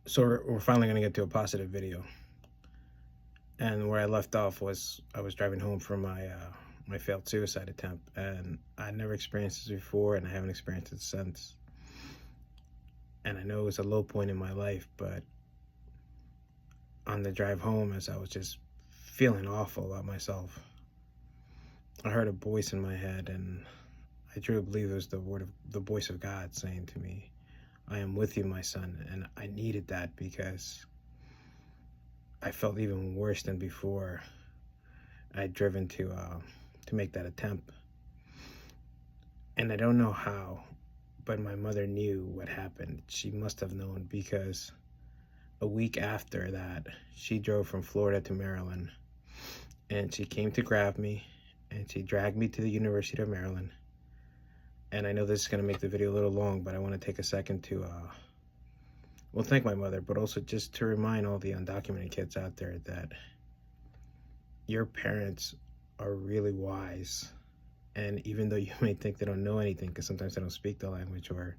So we're finally going to get to a positive video. And where I left off was I was driving home from my failed suicide attempt, and I never experienced this before, and I haven't experienced it since. And I know it was a low point in my life, but on the drive home, as I was just feeling awful about myself, I heard a voice in my head, and I truly believe it was the voice of God saying to me, "I am with you, my son." And I needed that because I felt even worse than before I'd driven to make that attempt. And I don't know how, but my mother knew what happened. She must have known because a week after that, she drove from Florida to Maryland, and she came to grab me, and she dragged me to the University of Maryland. And I know this is going to make the video a little long, but I want to take a second to well, thank my mother, but also just to remind all the undocumented kids out there that your parents are really wise. And even though you may think they don't know anything, because sometimes they don't speak the language, or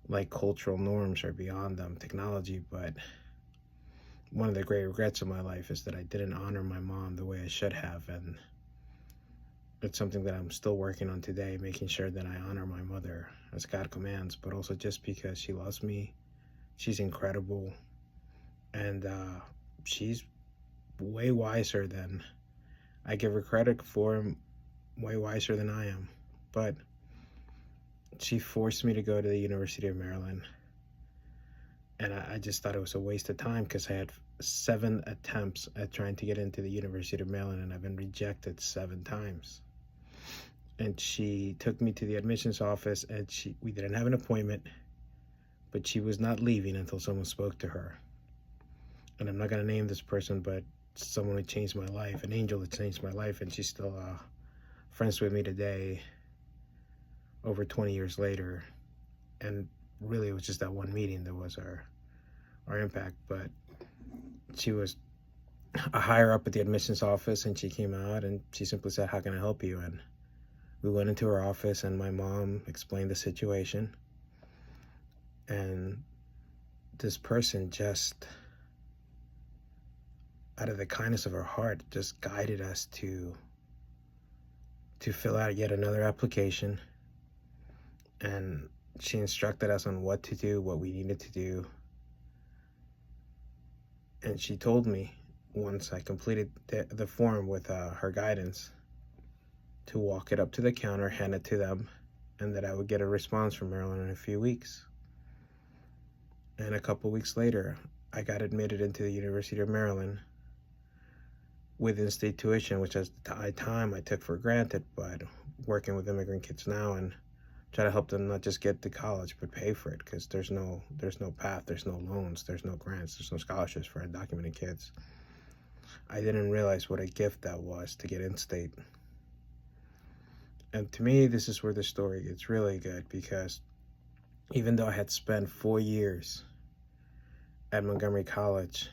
like cultural norms are beyond them, technology, but one of the great regrets of my life is that I didn't honor my mom the way I should have. And it's something that I'm still working on today, making sure that I honor my mother as God commands, but also just because she loves me. She's incredible, and she's way wiser than I give her credit for, way wiser than I am. But she forced me to go to the University of Maryland, and I just thought it was a waste of time because I had 7 attempts at trying to get into the University of Maryland, and I've been rejected 7 times. And she took me to the admissions office, and we didn't have an appointment, but she was not leaving until someone spoke to her. And I'm not going to name this person, but someone who changed my life, an angel that changed my life, and she's still friends with me today, over 20 years later. And really, it was just that one meeting that was our impact. But she was a higher up at the admissions office, and she came out and she simply said, "How can I help you?" And we went into her office, and my mom explained the situation. And this person just, out of the kindness of her heart, just guided us to fill out yet another application. And she instructed us on what to do, what we needed to do. And she told me, once I completed the form with her guidance, to walk it up to the counter, hand it to them, and that I would get a response from Maryland in a few weeks. And a couple weeks later, I got admitted into the University of Maryland with in-state tuition, which at the time I took for granted, but working with immigrant kids now and try to help them not just get to college, but pay for it, because there's no path, there's no loans, there's no grants, there's no scholarships for undocumented kids. I didn't realize what a gift that was to get in-state. And to me, this is where the story gets really good, because even though I had spent 4 years at Montgomery College,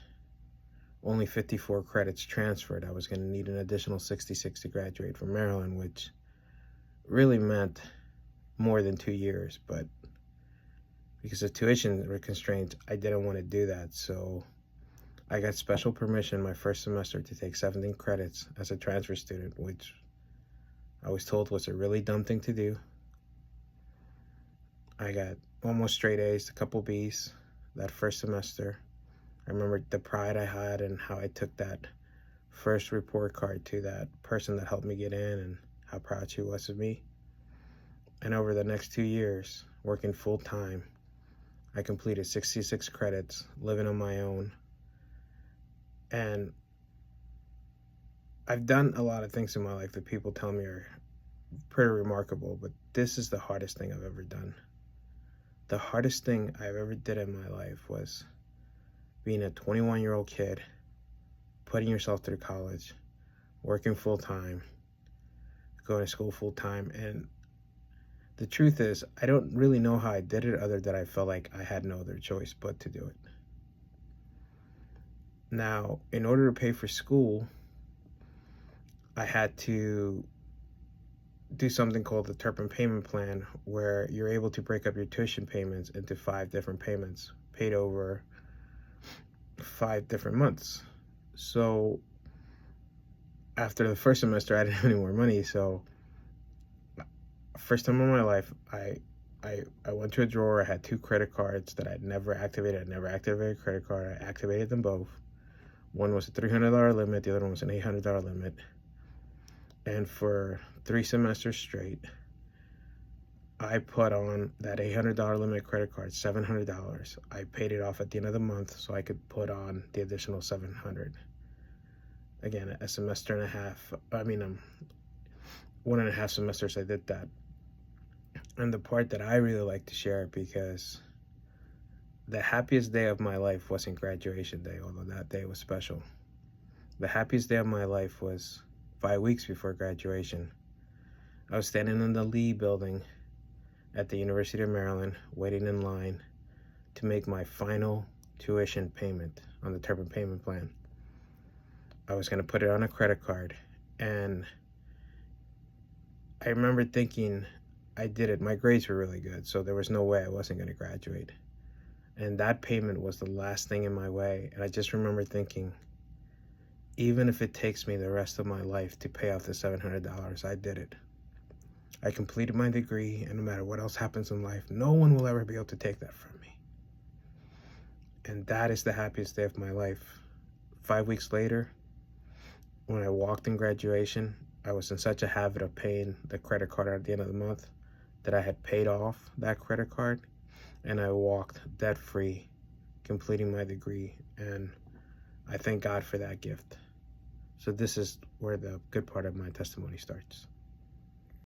only 54 credits transferred, I was going to need an additional 66 to graduate from Maryland, which really meant more than 2 years. But because of tuition constraints, I didn't want to do that. So I got special permission my first semester to take 17 credits as a transfer student, which I was told was a really dumb thing to do. I got almost straight A's, a couple B's that first semester. I remember the pride I had and how I took that first report card to that person that helped me get in, and how proud she was of me. And over the next 2 years, working full time, I completed 66 credits, living on my own. And I've done a lot of things in my life that people tell me are pretty remarkable, but this is the hardest thing I've ever done. The hardest thing I've ever did in my life was being a 21-year-old kid, putting yourself through college, working full time, going to school full time. And the truth is, I don't really know how I did it, other than I felt like I had no other choice but to do it. Now, in order to pay for school, I had to do something called the Turpin payment plan, where you're able to break up your tuition payments into 5 different payments, paid over 5 different months. So after the first semester, I didn't have any more money. So first time in my life, I went to a drawer. I had 2 credit cards that I'd never activated. I'd never activated a credit card. I activated them both. One was a $300 limit. The other one was an $800 limit. And for 3 semesters straight, I put on that $800 limit credit card, $700. I paid it off at the end of the month so I could put on the additional $700. Again, a semester and a half. 1.5 semesters I did that. And the part that I really like to share, because the happiest day of my life wasn't graduation day, although that day was special. The happiest day of my life was 5 weeks before graduation. I was standing in the Lee building at the University of Maryland, waiting in line to make my final tuition payment on the Turban payment plan. I was going to put it on a credit card, and I remember thinking, I did it. My grades were really good, so there was no way I wasn't going to graduate. And that payment was the last thing in my way, and I just remember thinking, even if it takes me the rest of my life to pay off the $700, I did it. I completed my degree, and no matter what else happens in life, no one will ever be able to take that from me. And that is the happiest day of my life. 5 weeks later, when I walked in graduation, I was in such a habit of paying the credit card at the end of the month that I had paid off that credit card, and I walked debt-free, completing my degree, and I thank God for that gift. So this is where the good part of my testimony starts.